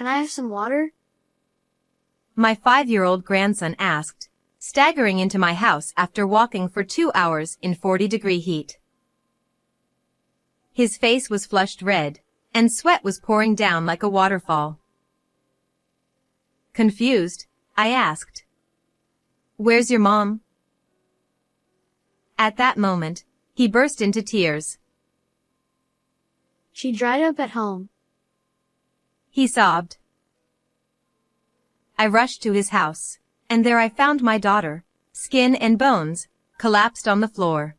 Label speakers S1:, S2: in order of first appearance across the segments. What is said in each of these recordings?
S1: Can I have some water?
S2: My 5-year-old grandson asked, staggering into my house after walking for 2 hours in 40-degree heat. His face was flushed red, and sweat was pouring down like a waterfall. Confused, I asked, "Where's your mom?" At that moment, he burst into tears.
S1: She dried up at home.
S2: He sobbed. I rushed to his house, and there I found my daughter, skin and bones, collapsed on the floor.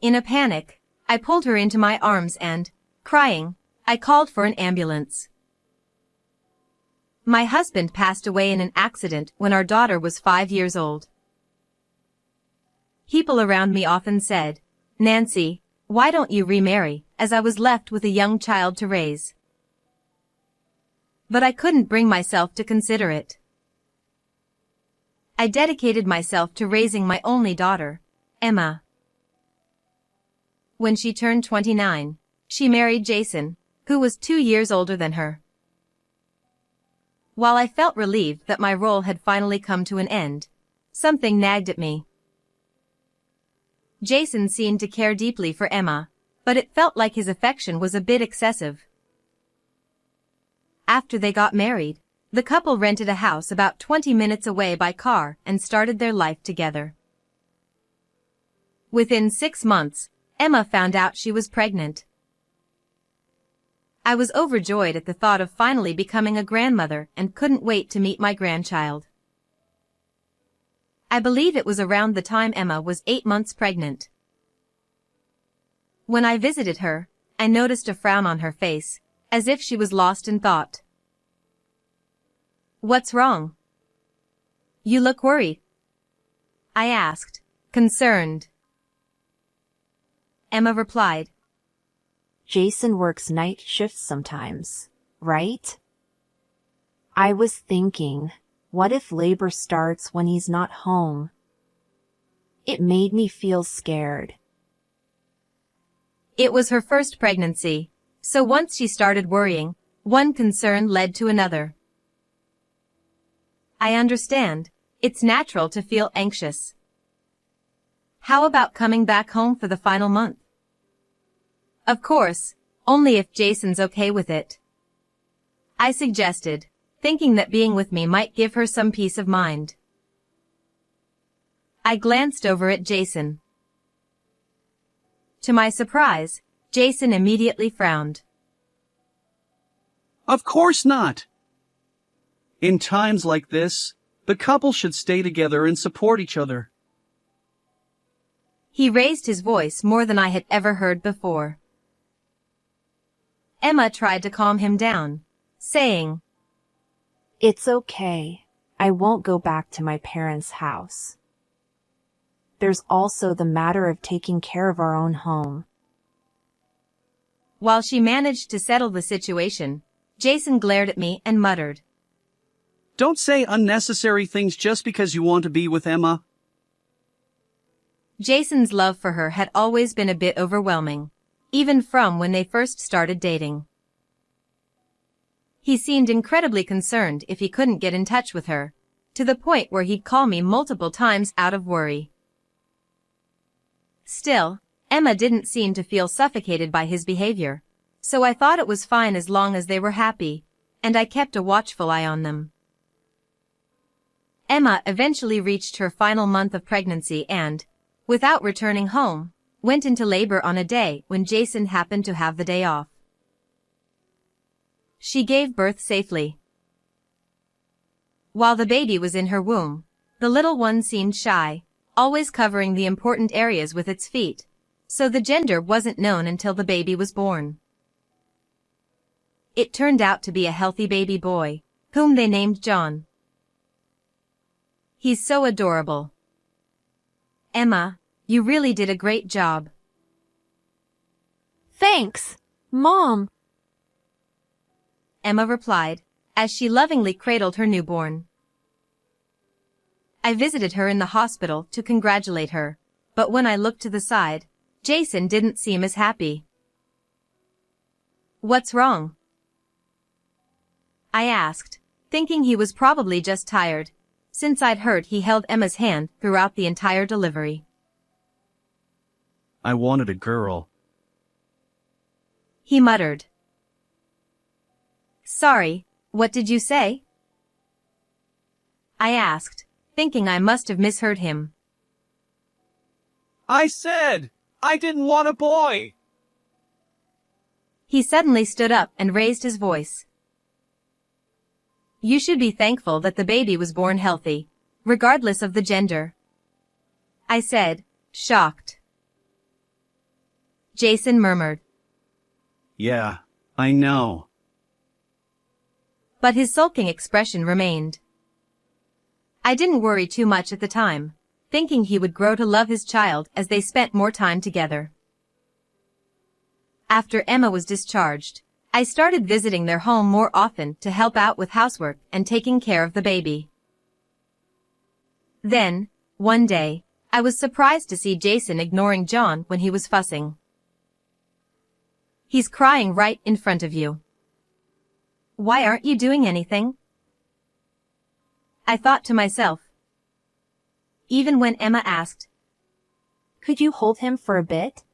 S2: In a panic, I pulled her into my arms and, crying, I called for an ambulance. My husband passed away in an accident when our daughter was 5 years old. People around me often said, "Nancy, why don't you remarry?" as I was left with a young child to raise. But I couldn't bring myself to consider it. I dedicated myself to raising my only daughter, Emma. When she turned 29, she married Jason, who was 2 years older than her. While I felt relieved that my role had finally come to an end, something nagged at me. Jason seemed to care deeply for Emma, but it felt like his affection was a bit excessive. After they got married, the couple rented a house about 20 minutes away by car and started their life together. Within 6 months, Emma found out she was pregnant. I was overjoyed at the thought of finally becoming a grandmother and couldn't wait to meet my grandchild. I believe it was around the time Emma was 8 months pregnant. When I visited her, I noticed a frown on her face, as if she was lost in thought. "What's wrong? You look worried," I asked, concerned. Emma replied,
S3: "Jason works night shifts sometimes, right? I was thinking, what if labor starts when he's not home? It made me feel scared."
S2: It was her first pregnancy, so once she started worrying, one concern led to another. I understand. It's natural to feel anxious. How about coming back home for the final month? Of course, only if Jason's okay with it, I suggested, thinking that being with me might give her some peace of mind. I glanced over at Jason. To my surprise, Jason immediately frowned.
S4: Of course not. In times like this, the couple should stay together and support each other.
S2: He raised his voice more than I had ever heard before. Emma tried to calm him down, saying,
S3: "It's okay. I won't go back to my parents' house. There's also the matter of taking care of our own home."
S2: While she managed to settle the situation, Jason glared at me and muttered,
S4: Don't say unnecessary things just because you want to be with Emma.
S2: Jason's love for her had always been a bit overwhelming, even from when they first started dating. He seemed incredibly concerned if he couldn't get in touch with her, to the point where he'd call me multiple times out of worry. Still, Emma didn't seem to feel suffocated by his behavior, so I thought it was fine as long as they were happy, and I kept a watchful eye on them. Emma eventually reached her final month of pregnancy and, without returning home, went into labor on a day when Jason happened to have the day off. She gave birth safely. While the baby was in her womb, the little one seemed shy, always covering the important areas with its feet, so the gender wasn't known until the baby was born. It turned out to be a healthy baby boy, whom they named John. He's so adorable. Emma, you really did a great job.
S3: "Thanks, Mom,"
S2: Emma replied, as she lovingly cradled her newborn. I visited her in the hospital to congratulate her, but when I looked to the side, Jason didn't seem as happy. "What's wrong?" I asked, thinking he was probably just tired, since I'd heard he held Emma's hand throughout the entire delivery.
S4: I wanted a girl.
S2: He muttered. Sorry, what did you say? I asked, thinking I must have misheard him.
S5: I said, I didn't want a boy.
S2: He suddenly stood up and raised his voice. You should be thankful that the baby was born healthy, regardless of the gender. I said, shocked. Jason murmured.
S4: Yeah, I know.
S2: But his sulking expression remained. I didn't worry too much at the time, thinking he would grow to love his child as they spent more time together. After Emma was discharged, I started visiting their home more often to help out with housework and taking care of the baby. Then, one day, I was surprised to see Jason ignoring John when he was fussing. He's crying right in front of you. Why aren't you doing anything? I thought to myself. Even when Emma asked,
S3: Could you hold him for a bit?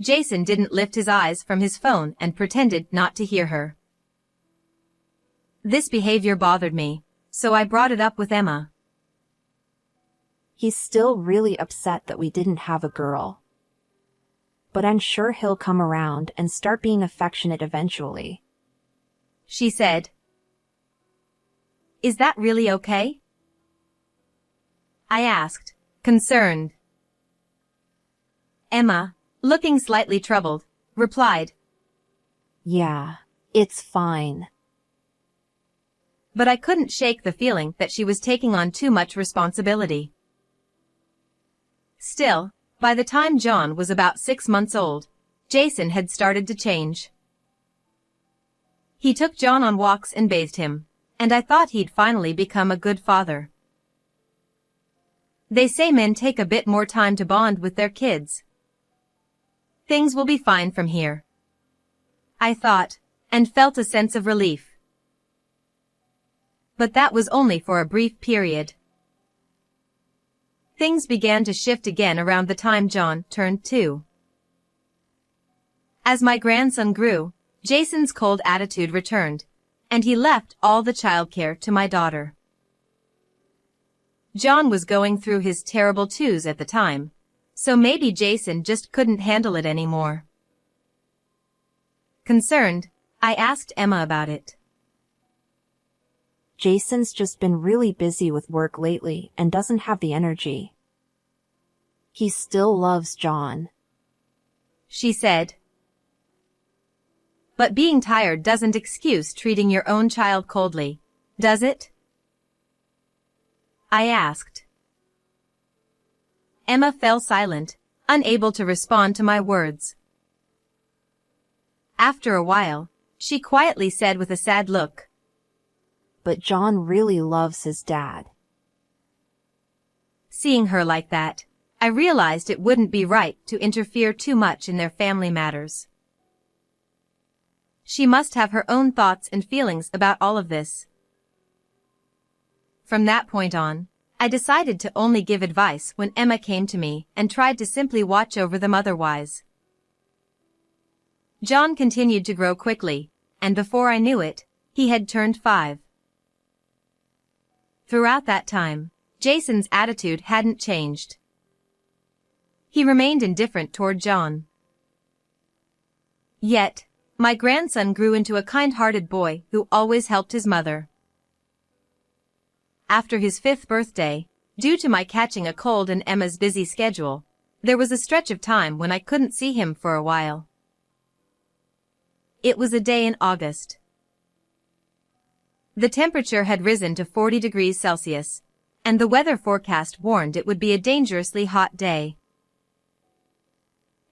S2: Jason didn't lift his eyes from his phone and pretended not to hear her. This behavior bothered me, so I brought it up with Emma.
S3: He's still really upset that we didn't have a girl. But I'm sure he'll come around and start being affectionate eventually.
S2: She said. Is that really okay? I asked, concerned. Emma, looking slightly troubled, replied.
S3: Yeah, it's fine.
S2: But I couldn't shake the feeling that she was taking on too much responsibility. Still, by the time John was about 6 months old, Jason had started to change. He took John on walks and bathed him, and I thought he'd finally become a good father. They say men take a bit more time to bond with their kids. Things will be fine from here, I thought, and felt a sense of relief. But that was only for a brief period. Things began to shift again around the time John turned 2. As my grandson grew, Jason's cold attitude returned, and he left all the childcare to my daughter. John was going through his terrible twos at the time, so maybe Jason just couldn't handle it anymore. Concerned, I asked Emma about it.
S3: Jason's just been really busy with work lately and doesn't have the energy. He still loves John,
S2: she said. But being tired doesn't excuse treating your own child coldly, does it? I asked. Emma fell silent, unable to respond to my words. After a while, she quietly said with a sad look,
S3: But John really loves his dad.
S2: Seeing her like that, I realized it wouldn't be right to interfere too much in their family matters. She must have her own thoughts and feelings about all of this. From that point on, I decided to only give advice when Emma came to me and tried to simply watch over them otherwise. John continued to grow quickly, and before I knew it, he had turned 5. Throughout that time, Jason's attitude hadn't changed. He remained indifferent toward John. Yet, my grandson grew into a kind-hearted boy who always helped his mother. After his 5th birthday, due to my catching a cold and Emma's busy schedule, there was a stretch of time when I couldn't see him for a while. It was a day in August. The temperature had risen to 40 degrees Celsius, and the weather forecast warned it would be a dangerously hot day.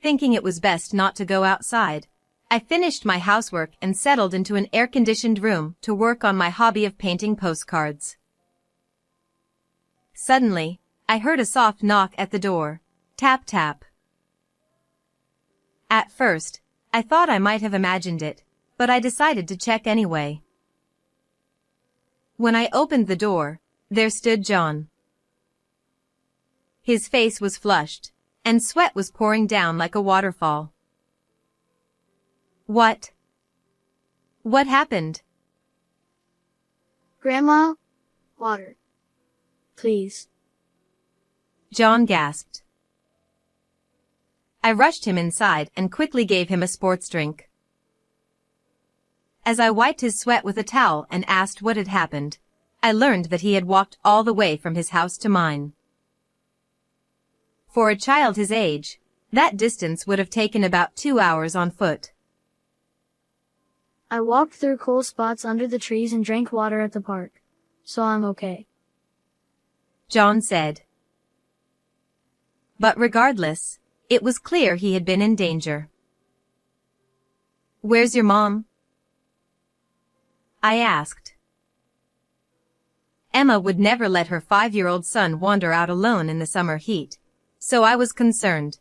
S2: Thinking it was best not to go outside, I finished my housework and settled into an air-conditioned room to work on my hobby of painting postcards. Suddenly, I heard a soft knock at the door. Tap tap. At first, I thought I might have imagined it, but I decided to check anyway. When I opened the door, there stood John. His face was flushed, and sweat was pouring down like a waterfall. What happened?
S1: Grandma, water. Please.
S2: John gasped. I rushed him inside and quickly gave him a sports drink. As I wiped his sweat with a towel and asked what had happened, I learned that he had walked all the way from his house to mine. For a child his age, that distance would have taken about 2 hours on foot.
S1: I walked through cool spots under the trees and drank water at the park, so I'm okay.
S2: John said. But regardless, it was clear he had been in danger. Where's your mom? I asked. Emma would never let her 5-year-old son wander out alone in the summer heat, so I was concerned.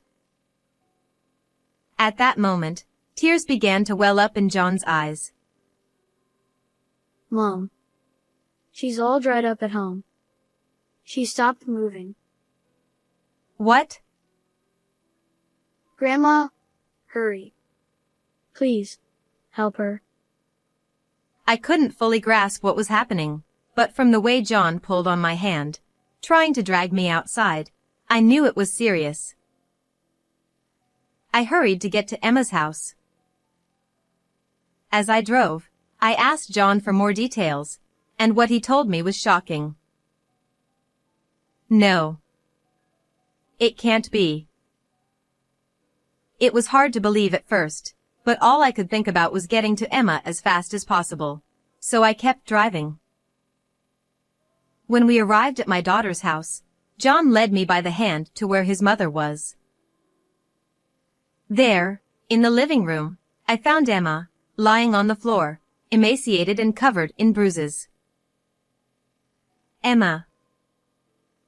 S2: At that moment, tears began to well up in John's eyes.
S1: Mom. She's all dried up at home. She stopped moving.
S2: What?
S1: Grandma, hurry. Please, help her.
S2: I couldn't fully grasp what was happening, but from the way John pulled on my hand, trying to drag me outside, I knew it was serious. I hurried to get to Emma's house. As I drove, I asked John for more details, and what he told me was shocking. No. It can't be. It was hard to believe at first, but all I could think about was getting to Emma as fast as possible, so I kept driving. When we arrived at my daughter's house, John led me by the hand to where his mother was. There, in the living room, I found Emma, lying on the floor, emaciated and covered in bruises. Emma.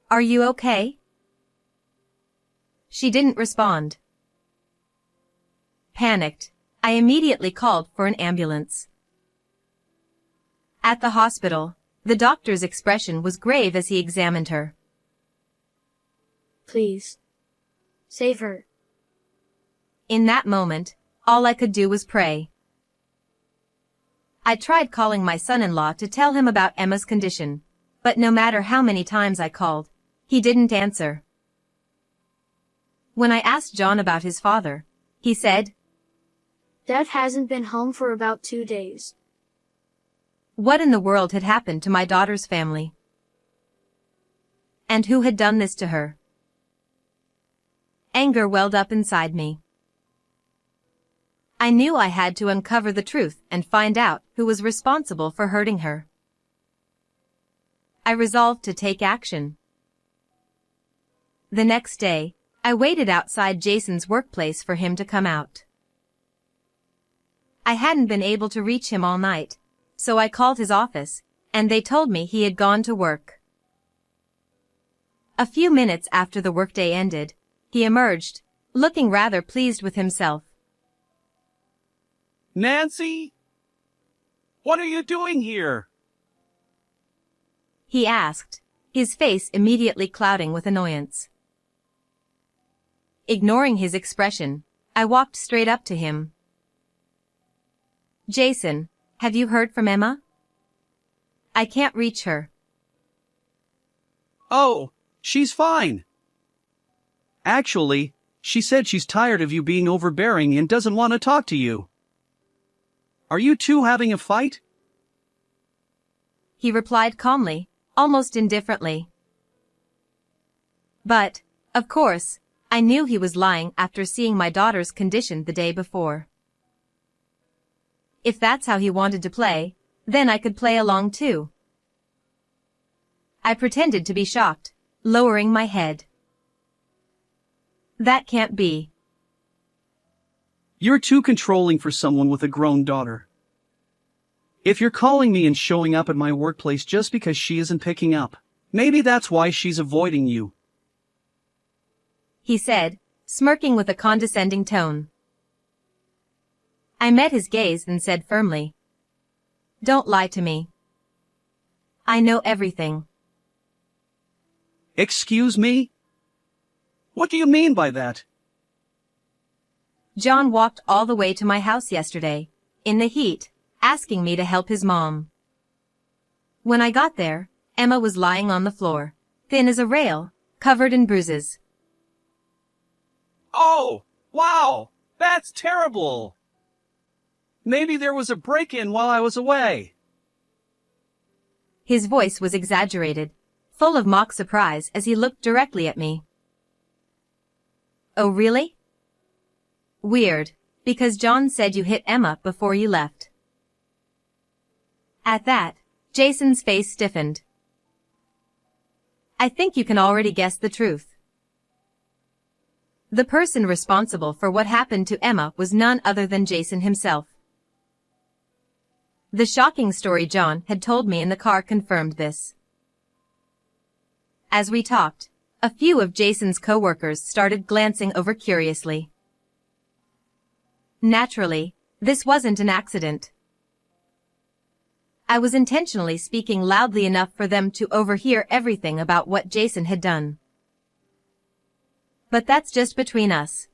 S2: Are you okay? She didn't respond. Panicked, I immediately called for an ambulance. At the hospital, the doctor's expression was grave as he examined her.
S1: Please. Save her.
S2: In that moment, all I could do was pray. I tried calling my son-in-law to tell him about Emma's condition, but no matter how many times I called, he didn't answer. When I asked John about his father, he said,
S1: Dad hasn't been home for about 2 days.
S2: What in the world had happened to my daughter's family? And who had done this to her? Anger welled up inside me. I knew I had to uncover the truth and find out who was responsible for hurting her. I resolved to take action. The next day, I waited outside Jason's workplace for him to come out. I hadn't been able to reach him all night, so I called his office, and they told me he had gone to work. A few minutes after the workday ended, he emerged, looking rather pleased with himself.
S5: Nancy? What are you doing here?
S2: He asked, his face immediately clouding with annoyance. Ignoring his expression, I walked straight up to him. Jason, have you heard from Emma? I can't reach her.
S4: Oh, she's fine. Actually, she said she's tired of you being overbearing and doesn't want to talk to you. Are you two having a fight?
S2: He replied calmly, almost indifferently. But, of course, I knew he was lying after seeing my daughter's condition the day before. If that's how he wanted to play, then I could play along too. I pretended to be shocked, lowering my head. That can't be.
S4: You're too controlling for someone with a grown daughter. If you're calling me and showing up at my workplace just because she isn't picking up, maybe that's why she's avoiding you.
S2: He said, smirking with a condescending tone. I met his gaze and said firmly, "Don't lie to me. I know everything."
S4: Excuse me? What do you mean by that?
S2: John walked all the way to my house yesterday, in the heat, asking me to help his mom. When I got there, Emma was lying on the floor, thin as a rail, covered in bruises.
S4: Oh, wow, that's terrible. Maybe there was a break-in while I was away.
S2: His voice was exaggerated, full of mock surprise as he looked directly at me. "Oh, really? Weird, because John said you hit Emma before you left." At that, Jason's face stiffened. "I think you can already guess the truth. The person responsible for what happened to Emma was none other than Jason himself." The shocking story John had told me in the car confirmed this. As we talked, a few of Jason's coworkers started glancing over curiously. Naturally, this wasn't an accident. I was intentionally speaking loudly enough for them to overhear everything about what Jason had done. But that's just between us.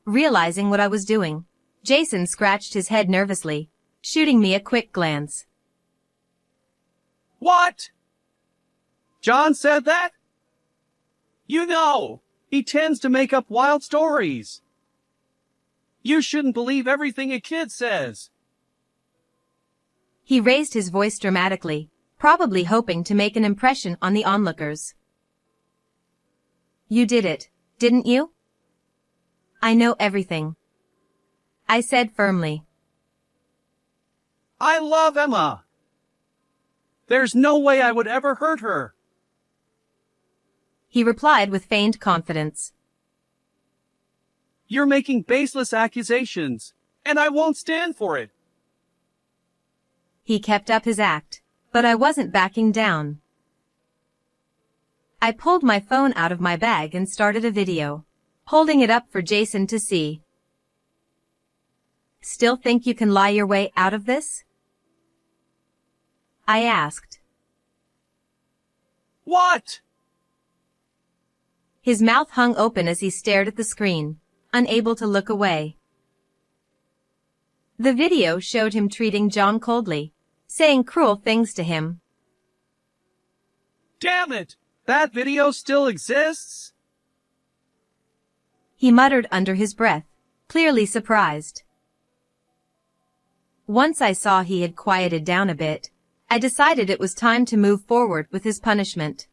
S2: Realizing what I was doing, Jason scratched his head nervously, shooting me a quick glance.
S4: What? John said that? You know, he tends to make up wild stories. You shouldn't believe everything a kid says.
S2: He raised his voice dramatically, probably hoping to make an impression on the onlookers. "You did it, didn't you?" "I know everything," I said firmly.
S4: I love Emma. There's no way I would ever hurt her.
S2: He replied with feigned confidence.
S4: You're making baseless accusations, and I won't stand for it.
S2: He kept up his act, but I wasn't backing down. I pulled my phone out of my bag and started a video, holding it up for Jason to see. "Still think you can lie your way out of this?" I asked.
S4: What?
S2: His mouth hung open as he stared at the screen, unable to look away. The video showed him treating John coldly, saying cruel things to him.
S4: Damn it! That video still exists?
S2: He muttered under his breath, clearly surprised. Once I saw he had quieted down a bit, I decided it was time to move forward with his punishment.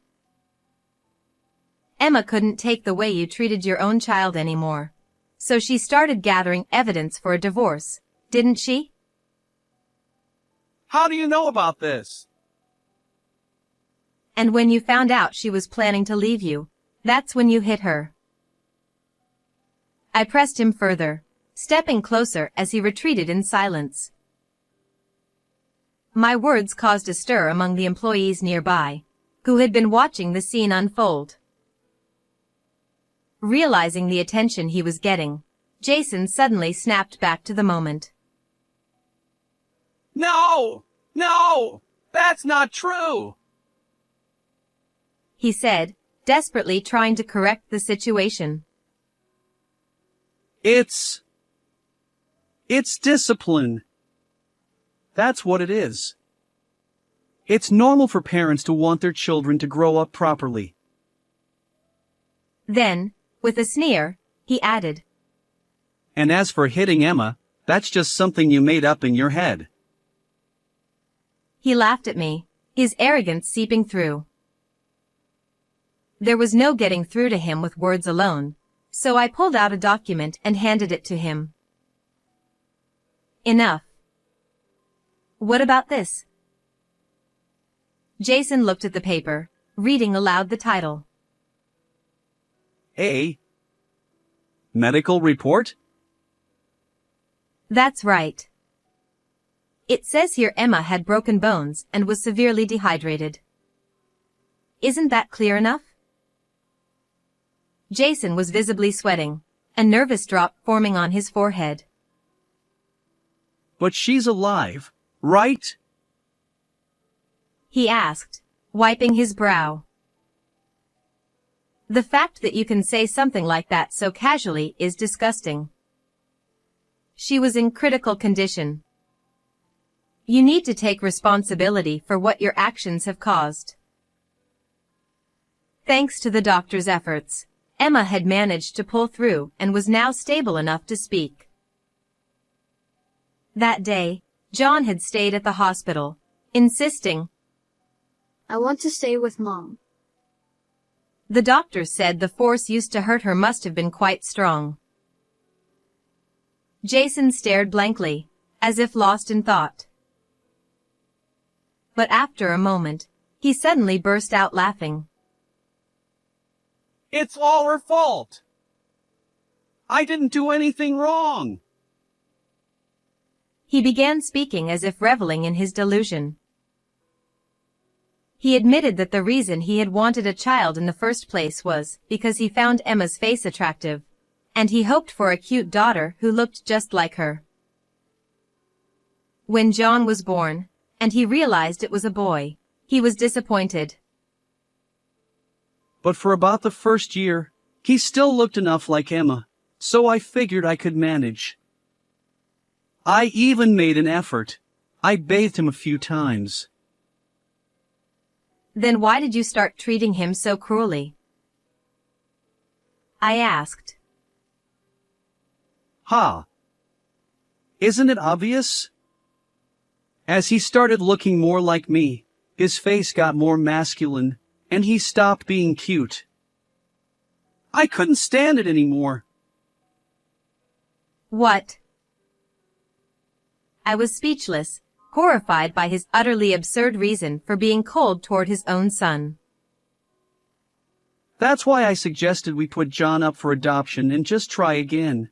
S2: Emma couldn't take the way you treated your own child anymore, so she started gathering evidence for a divorce, didn't she?
S4: How do you know about this?
S2: And when you found out she was planning to leave you, that's when you hit her. I pressed him further, stepping closer as he retreated in silence. My words caused a stir among the employees nearby, who had been watching the scene unfold. Realizing the attention he was getting, Jason suddenly snapped back to the moment.
S4: No! No! That's not true!
S2: He said, desperately trying to correct the situation.
S4: It's discipline. That's what it is. It's normal for parents to want their children to grow up properly.
S2: Then, with a sneer, he added,
S4: And as for hitting Emma, that's just something you made up in your head.
S2: He laughed at me, his arrogance seeping through. There was no getting through to him with words alone, so I pulled out a document and handed it to him. Enough. What about this? Jason looked at the paper, reading aloud the title.
S4: A medical report?
S2: That's right. It says here Emma had broken bones and was severely dehydrated. Isn't that clear enough? Jason was visibly sweating, a nervous drop forming on his forehead.
S4: But she's alive, right?
S2: He asked, wiping his brow. The fact that you can say something like that so casually is disgusting. She was in critical condition. You need to take responsibility for what your actions have caused. Thanks to the doctor's efforts, Emma had managed to pull through and was now stable enough to speak. That day, John had stayed at the hospital, insisting,
S1: I want to stay with Mom.
S2: The doctor said the force used to hurt her must have been quite strong. Jason stared blankly, as if lost in thought. But after a moment, he suddenly burst out laughing.
S5: It's all her fault. I didn't do anything wrong.
S2: He began speaking as if reveling in his delusion. He admitted that the reason he had wanted a child in the first place was because he found Emma's face attractive, and he hoped for a cute daughter who looked just like her. When John was born, and he realized it was a boy, he was disappointed.
S4: But for about the first year, he still looked enough like Emma, so I figured I could manage. I even made an effort. I bathed him a few times.
S2: Then why did you start treating him so cruelly? I asked.
S4: Ha! Isn't it obvious? As he started looking more like me, his face got more masculine, and he stopped being cute. I couldn't stand it anymore.
S2: What? I was speechless, horrified by his utterly absurd reason for being cold toward his own son.
S4: That's why I suggested we put John up for adoption and just try again.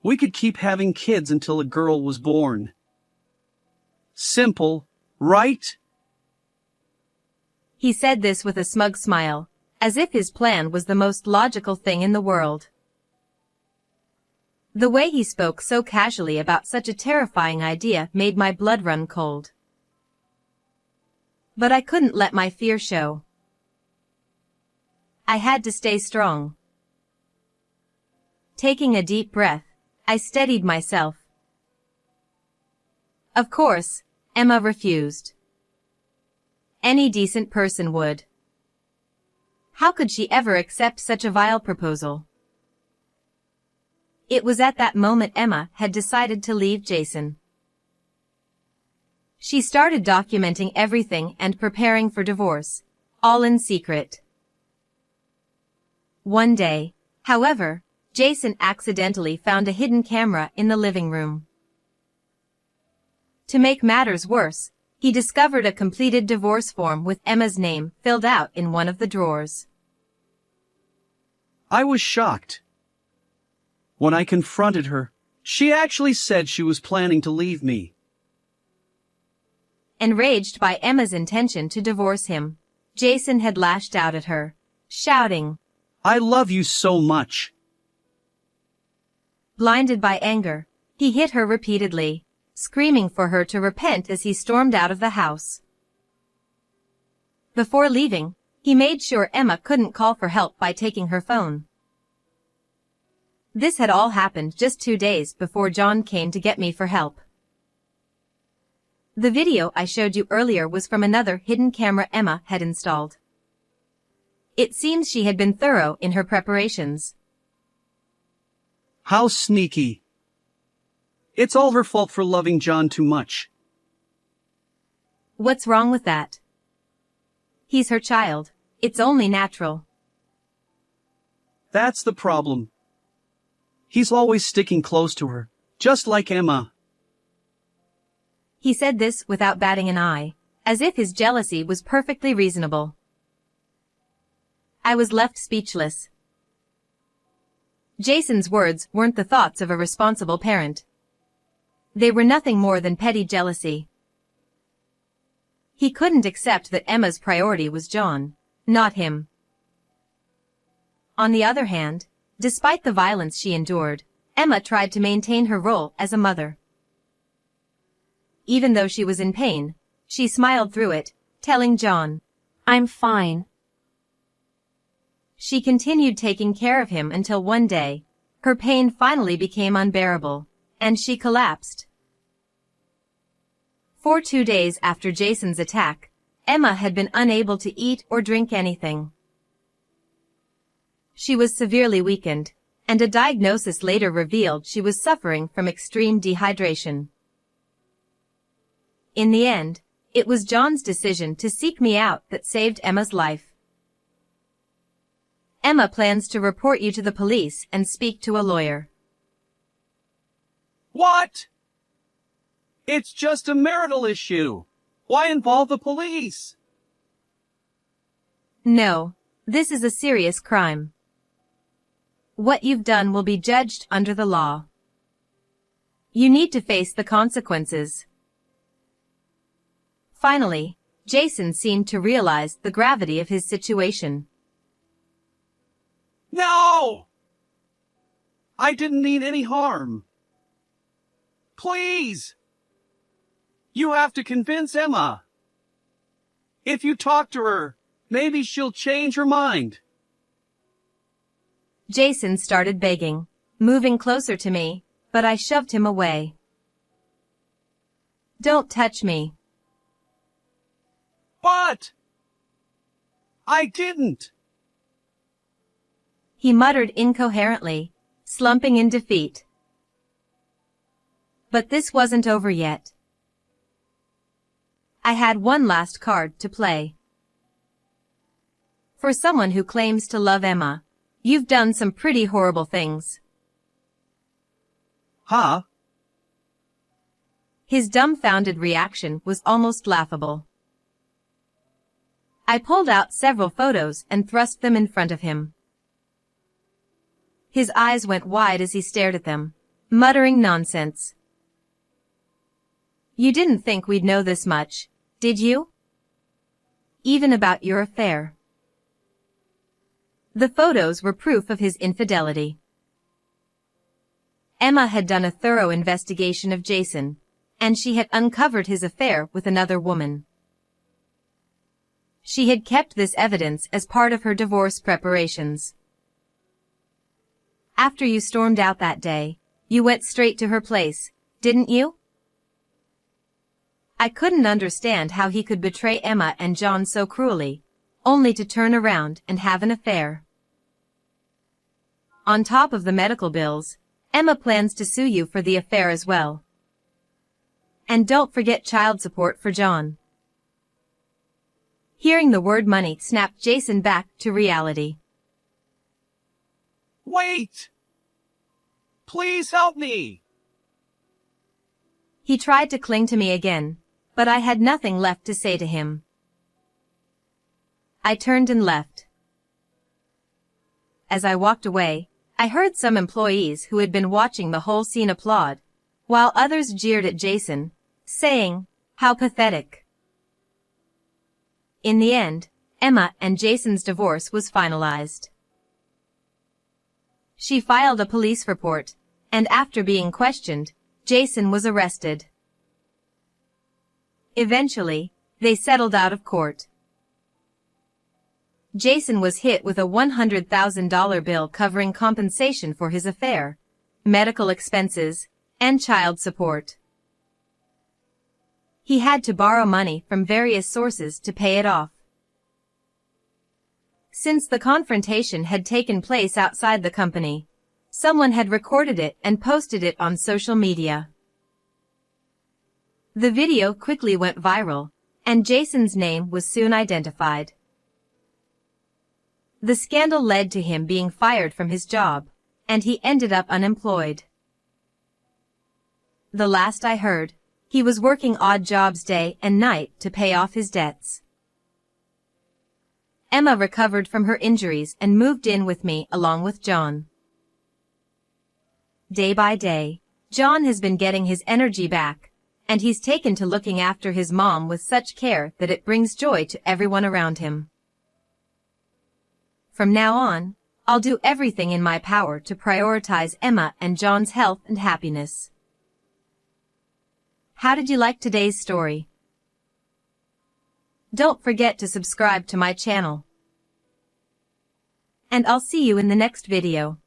S4: We could keep having kids until a girl was born. Simple, right?
S2: He said this with a smug smile, as if his plan was the most logical thing in the world. The way he spoke so casually about such a terrifying idea made my blood run cold. But I couldn't let my fear show. I had to stay strong. Taking a deep breath, I steadied myself. Of course, Emma refused. Any decent person would. How could she ever accept such a vile proposal? It was at that moment Emma had decided to leave Jason. She started documenting everything and preparing for divorce, all in secret. One day, however, Jason accidentally found a hidden camera in the living room. To make matters worse, he discovered a completed divorce form with Emma's name filled out in one of the drawers.
S4: I was shocked. When I confronted her, she actually said she was planning to leave me.
S2: Enraged by Emma's intention to divorce him, Jason had lashed out at her, shouting,
S4: I love you so much.
S2: Blinded by anger, he hit her repeatedly, screaming for her to repent as he stormed out of the house. Before leaving, he made sure Emma couldn't call for help by taking her phone. This had all happened just 2 days before John came to get me for help. The video I showed you earlier was from another hidden camera Emma had installed. It seems she had been thorough in her preparations.
S4: How sneaky. It's all her fault for loving John too much.
S2: What's wrong with that? He's her child. It's only natural.
S4: That's the problem. He's always sticking close to her, just like Emma.
S2: He said this without batting an eye, as if his jealousy was perfectly reasonable. I was left speechless. Jason's words weren't the thoughts of a responsible parent. They were nothing more than petty jealousy. He couldn't accept that Emma's priority was John, not him. On the other hand, despite the violence she endured, Emma tried to maintain her role as a mother. even though she was in pain, she smiled through it, telling John,
S3: I'm fine.
S2: She continued taking care of him until one day, her pain finally became unbearable, and she collapsed. For 2 days after Jason's attack, Emma had been unable to eat or drink anything. She was severely weakened, and a diagnosis later revealed she was suffering from extreme dehydration. In the end, it was John's decision to seek me out that saved Emma's life. Emma plans to report you to the police and speak to a lawyer.
S5: What? It's just a marital issue. Why involve the police?
S2: No, this is a serious crime. What you've done will be judged under the law. You need to face the consequences. Finally, Jason seemed to realize the gravity of his situation.
S5: No! I didn't mean any harm. Please! You have to convince Emma. If you talk to her, maybe she'll change her mind.
S2: Jason started begging, moving closer to me, but I shoved him away. Don't touch me.
S5: But I didn't.
S2: He muttered incoherently, slumping in defeat. But this wasn't over yet. I had one last card to play. For someone who claims to love Emma, you've done some pretty horrible things.
S5: Huh?
S2: His dumbfounded reaction was almost laughable. I pulled out several photos and thrust them in front of him. His eyes went wide as he stared at them, muttering nonsense. You didn't think we'd know this much, did you? Even about your affair. The photos were proof of his infidelity. Emma had done a thorough investigation of Jason, and she had uncovered his affair with another woman. She had kept this evidence as part of her divorce preparations. After you stormed out that day, you went straight to her place, didn't you? I couldn't understand how he could betray Emma and John so cruelly, only to turn around and have an affair. On top of the medical bills, Emma plans to sue you for the affair as well. And don't forget child support for John. Hearing the word money snapped Jason back to reality.
S5: Wait! Please help me!
S2: He tried to cling to me again, but I had nothing left to say to him. I turned and left. As I walked away, I heard some employees who had been watching the whole scene applaud, while others jeered at Jason, saying, "How pathetic." In the end, Emma and Jason's divorce was finalized. She filed a police report, and after being questioned, Jason was arrested. Eventually, they settled out of court. Jason was hit with a $100,000 bill covering compensation for his affair, medical expenses, and child support. He had to borrow money from various sources to pay it off. Since the confrontation had taken place outside the company, someone had recorded it and posted it on social media. The video quickly went viral, and Jason's name was soon identified. The scandal led to him being fired from his job, and he ended up unemployed. The last I heard, he was working odd jobs day and night to pay off his debts. Emma recovered from her injuries and moved in with me along with John. Day by day, John has been getting his energy back, and he's taken to looking after his mom with such care that it brings joy to everyone around him. From now on, I'll do everything in my power to prioritize Emma and John's health and happiness. How did you like today's story? Don't forget to subscribe to my channel. And I'll see you in the next video.